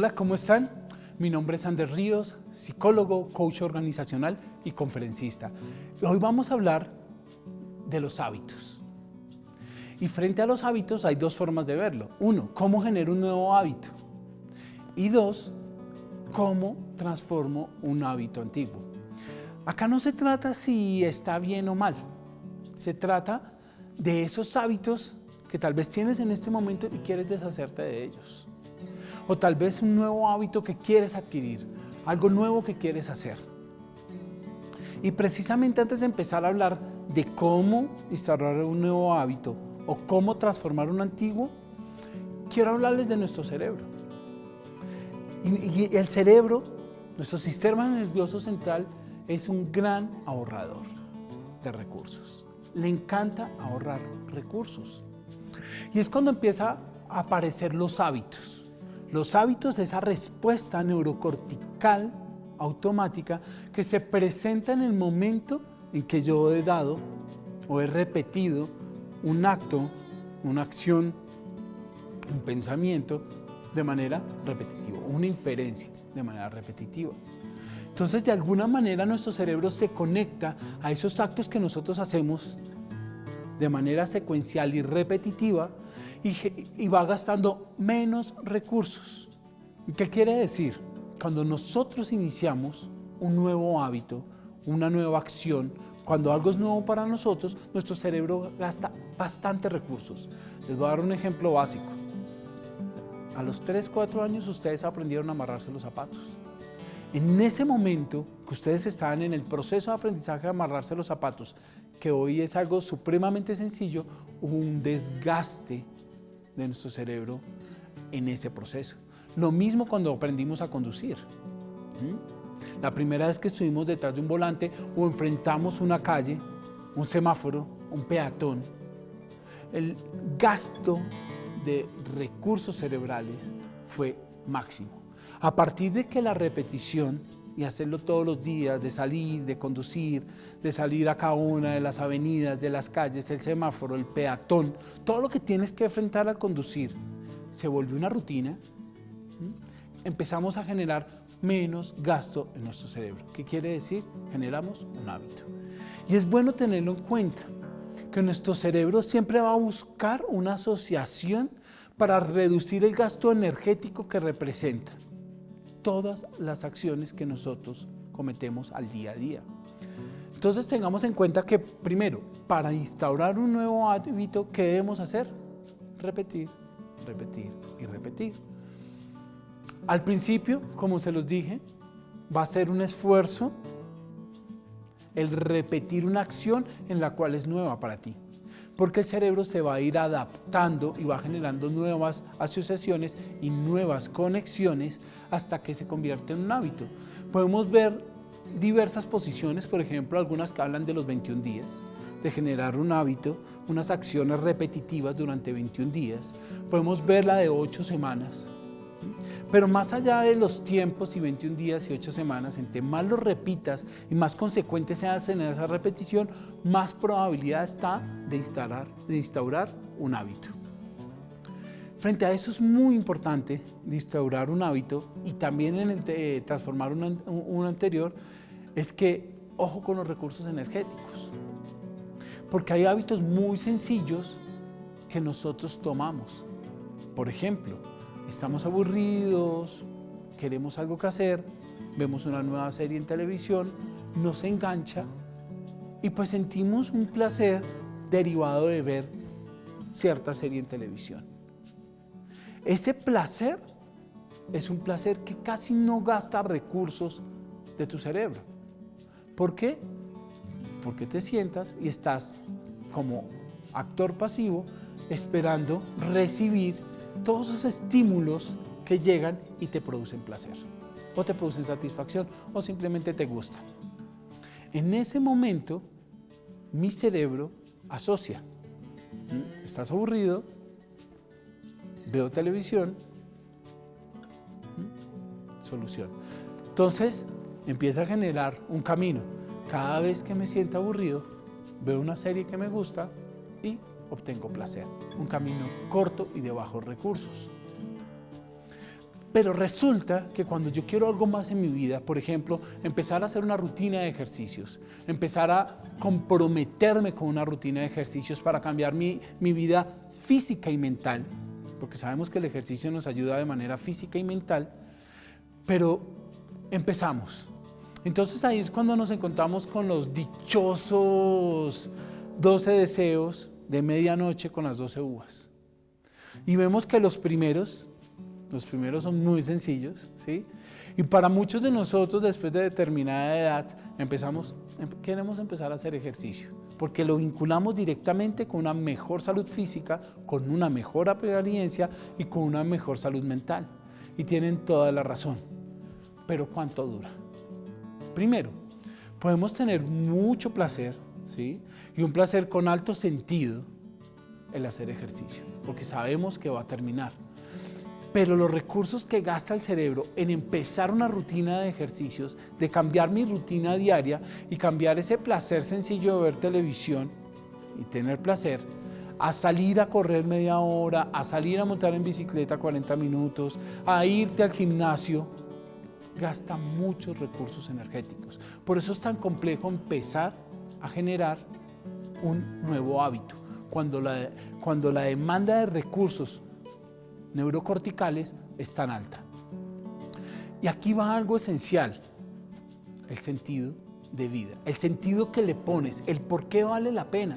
Hola, ¿cómo están? Mi nombre es Ander Ríos, psicólogo, coach organizacional y conferencista. Hoy vamos a hablar de los hábitos. Y frente a los hábitos hay dos formas de verlo. Uno, cómo genero un nuevo hábito. Y dos, cómo transformo un hábito antiguo. Acá no se trata si está bien o mal. Se trata de esos hábitos que tal vez tienes en este momento y quieres deshacerte de ellos. O tal vez un nuevo hábito que quieres adquirir, algo nuevo que quieres hacer. Y precisamente antes de empezar a hablar de cómo instaurar un nuevo hábito o cómo transformar un antiguo, quiero hablarles de nuestro cerebro. Y el cerebro, nuestro sistema nervioso central, es un gran ahorrador de recursos. Le encanta ahorrar recursos. Y es cuando empieza a aparecer los hábitos. Los hábitos es esa respuesta neurocortical automática que se presenta en el momento en que yo he dado o he repetido un acto, una acción, un pensamiento de manera repetitiva, una inferencia de manera repetitiva. Entonces, de alguna manera nuestro cerebro se conecta a esos actos que nosotros hacemos de manera secuencial y repetitiva y va gastando menos recursos. ¿Qué quiere decir? Cuando nosotros iniciamos un nuevo hábito, una nueva acción, cuando algo es nuevo para nosotros, nuestro cerebro gasta bastantes recursos. Les voy a dar un ejemplo básico. A los 3, 4 años ustedes aprendieron a amarrarse los zapatos. En ese momento que ustedes estaban en el proceso de aprendizaje de amarrarse los zapatos, que hoy es algo supremamente sencillo, hubo un desgaste de nuestro cerebro en ese proceso. Lo mismo cuando aprendimos a conducir. La primera vez que estuvimos detrás de un volante o enfrentamos una calle, un semáforo, un peatón, el gasto de recursos cerebrales fue máximo. A partir de que la repetición y hacerlo todos los días, de salir, de conducir, de salir a cada una de las avenidas, de las calles, el semáforo, el peatón, todo lo que tienes que enfrentar al conducir, se volvió una rutina, empezamos a generar menos gasto en nuestro cerebro. ¿Qué quiere decir? Generamos un hábito. Y es bueno tenerlo en cuenta, que nuestro cerebro siempre va a buscar una asociación para reducir el gasto energético que representa todas las acciones que nosotros cometemos al día a día. Entonces tengamos en cuenta que primero, para instaurar un nuevo hábito, ¿qué debemos hacer? Repetir, repetir y repetir. Al principio, como se los dije, va a ser un esfuerzo el repetir una acción en la cual es nueva para ti. Porque el cerebro se va a ir adaptando y va generando nuevas asociaciones y nuevas conexiones hasta que se convierte en un hábito. Podemos ver diversas posiciones, por ejemplo, algunas que hablan de los 21 días, de generar un hábito, unas acciones repetitivas durante 21 días. Podemos ver la de 8 semanas. Pero más allá de los tiempos y 21 días y 8 semanas, entre más lo repitas y más consecuentes seas en esa repetición, más probabilidad está de instaurar un hábito. Frente a eso es muy importante de instaurar un hábito y también en el de transformar un anterior, es que ojo con los recursos energéticos. Porque hay hábitos muy sencillos que nosotros tomamos. Por ejemplo, estamos aburridos, queremos algo que hacer, vemos una nueva serie en televisión, nos engancha y pues sentimos un placer derivado de ver cierta serie en televisión. Ese placer es un placer que casi no gasta recursos de tu cerebro. ¿Por qué? Porque te sientas y estás como actor pasivo esperando recibir todos esos estímulos que llegan y te producen placer, o te producen satisfacción, o simplemente te gustan. En ese momento, mi cerebro asocia. Estás aburrido, veo televisión, solución. Entonces, empieza a generar un camino. Cada vez que me siento aburrido, veo una serie que me gusta y obtengo placer. Un camino corto y de bajos recursos. Pero resulta que cuando yo quiero algo más en mi vida, por ejemplo, empezar a hacer una rutina de ejercicios, empezar a comprometerme con una rutina de ejercicios para cambiar mi vida física y mental, porque sabemos que el ejercicio nos ayuda de manera física y mental, pero empezamos. Entonces ahí es cuando nos encontramos con los dichosos 12 deseos de medianoche con las 12 uvas. Y vemos que los primeros son muy sencillos, ¿sí? Y para muchos de nosotros, después de determinada edad, queremos empezar a hacer ejercicio, porque lo vinculamos directamente con una mejor salud física, con una mejor apariencia y con una mejor salud mental. Y tienen toda la razón. Pero ¿cuánto dura? Primero, podemos tener mucho placer, ¿sí? Y un placer con alto sentido el hacer ejercicio, porque sabemos que va a terminar. Pero los recursos que gasta el cerebro en empezar una rutina de ejercicios, de cambiar mi rutina diaria y cambiar ese placer sencillo de ver televisión y tener placer, a salir a correr media hora, a salir a montar en bicicleta 40 minutos, a irte al gimnasio, gasta muchos recursos energéticos. Por eso es tan complejo empezar a generar un nuevo hábito. Cuando la demanda de recursos neurocorticales es tan alta. Y aquí va algo esencial, el sentido de vida, el sentido que le pones, el por qué vale la pena.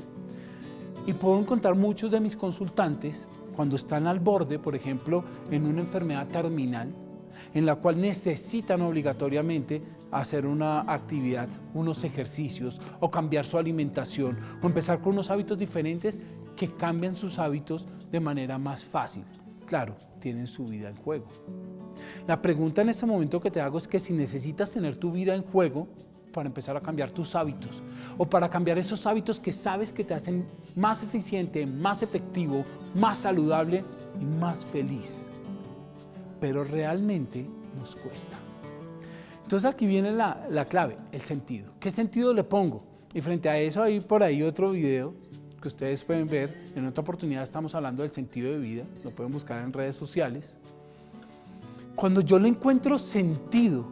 Y puedo encontrar muchos de mis consultantes cuando están al borde, por ejemplo, en una enfermedad terminal, en la cual necesitan obligatoriamente hacer una actividad, unos ejercicios, o cambiar su alimentación, o empezar con unos hábitos diferentes que cambian sus hábitos de manera más fácil. Claro, tienen su vida en juego. La pregunta en este momento que te hago es que si necesitas tener tu vida en juego para empezar a cambiar tus hábitos, o para cambiar esos hábitos que sabes que te hacen más eficiente, más efectivo, más saludable y más feliz. Pero realmente nos cuesta. Entonces aquí viene la clave, el sentido. ¿Qué sentido le pongo? Y frente a eso hay por ahí otro video que ustedes pueden ver. En otra oportunidad estamos hablando del sentido de vida, lo pueden buscar en redes sociales. Cuando yo le encuentro sentido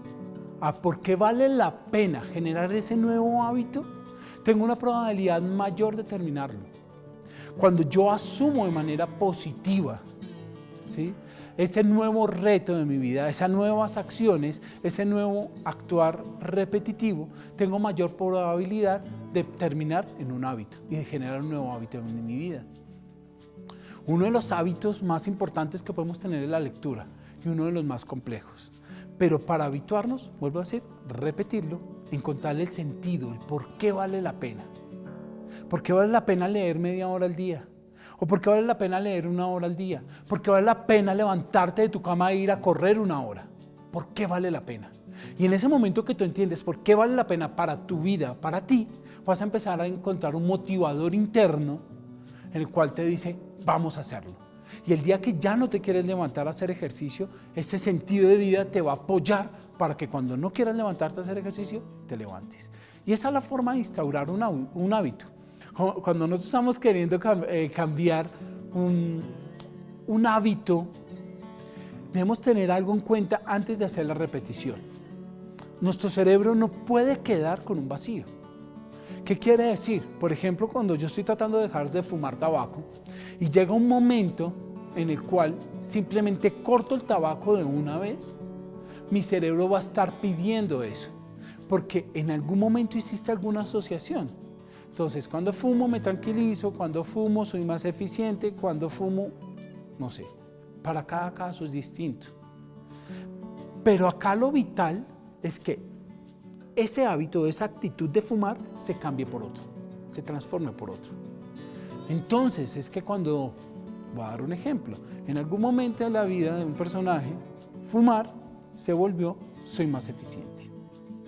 a por qué vale la pena generar ese nuevo hábito, tengo una probabilidad mayor de terminarlo. Cuando yo asumo de manera positiva, ¿sí?, ese nuevo reto de mi vida, esas nuevas acciones, ese nuevo actuar repetitivo, tengo mayor probabilidad de terminar en un hábito y de generar un nuevo hábito en mi vida. Uno de los hábitos más importantes que podemos tener es la lectura y uno de los más complejos. Pero para habituarnos, vuelvo a decir, repetirlo, encontrarle el sentido, el por qué vale la pena. ¿Por qué vale la pena leer media hora al día? ¿O por qué vale la pena leer 1 hora al día? ¿Por qué vale la pena levantarte de tu cama e ir a correr 1 hora? ¿Por qué vale la pena? Y en ese momento que tú entiendes por qué vale la pena para tu vida, para ti, vas a empezar a encontrar un motivador interno en el cual te dice, vamos a hacerlo. Y el día que ya no te quieres levantar a hacer ejercicio, ese sentido de vida te va a apoyar para que cuando no quieras levantarte a hacer ejercicio, te levantes. Y esa es la forma de instaurar un hábito. Cuando nosotros estamos queriendo cambiar un hábito, debemos tener algo en cuenta antes de hacer la repetición. Nuestro cerebro no puede quedar con un vacío. ¿Qué quiere decir? Por ejemplo, cuando yo estoy tratando de dejar de fumar tabaco y llega un momento en el cual simplemente corto el tabaco de una vez, mi cerebro va a estar pidiendo eso, porque en algún momento hiciste alguna asociación. Entonces, cuando fumo me tranquilizo, cuando fumo soy más eficiente, cuando fumo, no sé, para cada caso es distinto. Pero acá lo vital es que ese hábito, esa actitud de fumar se cambie por otro, se transforme por otro. Entonces, es que cuando, voy a dar un ejemplo, en algún momento de la vida de un personaje, fumar se volvió, soy más eficiente,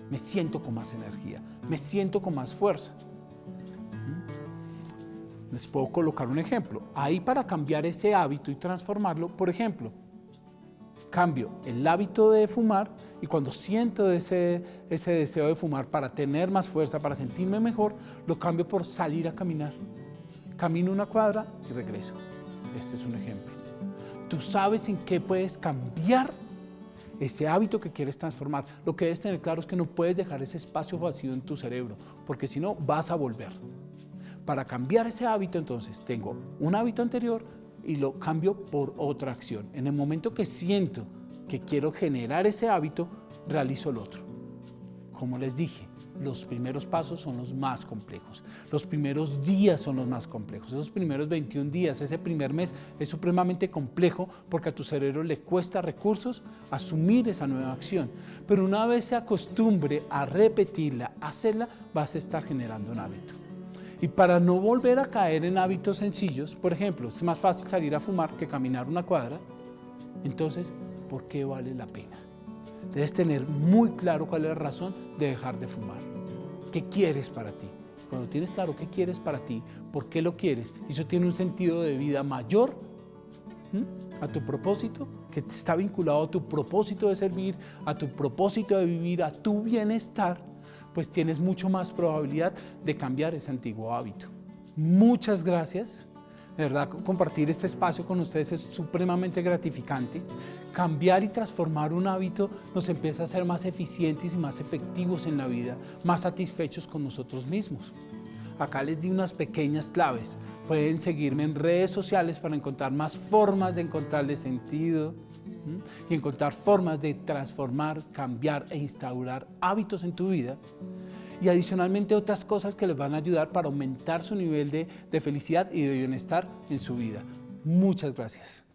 me siento con más energía, me siento con más fuerza. Les puedo colocar un ejemplo. Ahí para cambiar ese hábito y transformarlo, por ejemplo, cambio el hábito de fumar y cuando siento ese deseo de fumar para tener más fuerza, para sentirme mejor, lo cambio por salir a caminar. Camino 1 cuadra y regreso. Este es un ejemplo. Tú sabes en qué puedes cambiar ese hábito que quieres transformar. Lo que debes tener claro es que no puedes dejar ese espacio vacío en tu cerebro, porque si no vas a volver. Para cambiar ese hábito, entonces, tengo un hábito anterior y lo cambio por otra acción. En el momento que siento que quiero generar ese hábito, realizo el otro. Como les dije, los primeros pasos son los más complejos. Los primeros días son los más complejos. Esos primeros 21 días, ese primer mes es supremamente complejo porque a tu cerebro le cuesta recursos asumir esa nueva acción. Pero una vez se acostumbre a repetirla, a hacerla, vas a estar generando un hábito. Y para no volver a caer en hábitos sencillos, por ejemplo, es más fácil salir a fumar que caminar una cuadra, entonces, ¿por qué vale la pena? Debes tener muy claro cuál es la razón de dejar de fumar. ¿Qué quieres para ti? Cuando tienes claro qué quieres para ti, por qué lo quieres, y eso tiene un sentido de vida mayor a tu propósito, que está vinculado a tu propósito de servir, a tu propósito de vivir, a tu bienestar, pues tienes mucho más probabilidad de cambiar ese antiguo hábito. Muchas gracias. De verdad, compartir este espacio con ustedes es supremamente gratificante. Cambiar y transformar un hábito nos empieza a hacer más eficientes y más efectivos en la vida, más satisfechos con nosotros mismos. Acá les di unas pequeñas claves. Pueden seguirme en redes sociales para encontrar más formas de encontrarle sentido y encontrar formas de transformar, cambiar e instaurar hábitos en tu vida. Y adicionalmente otras cosas que les van a ayudar para aumentar su nivel de felicidad y de bienestar en su vida. Muchas gracias.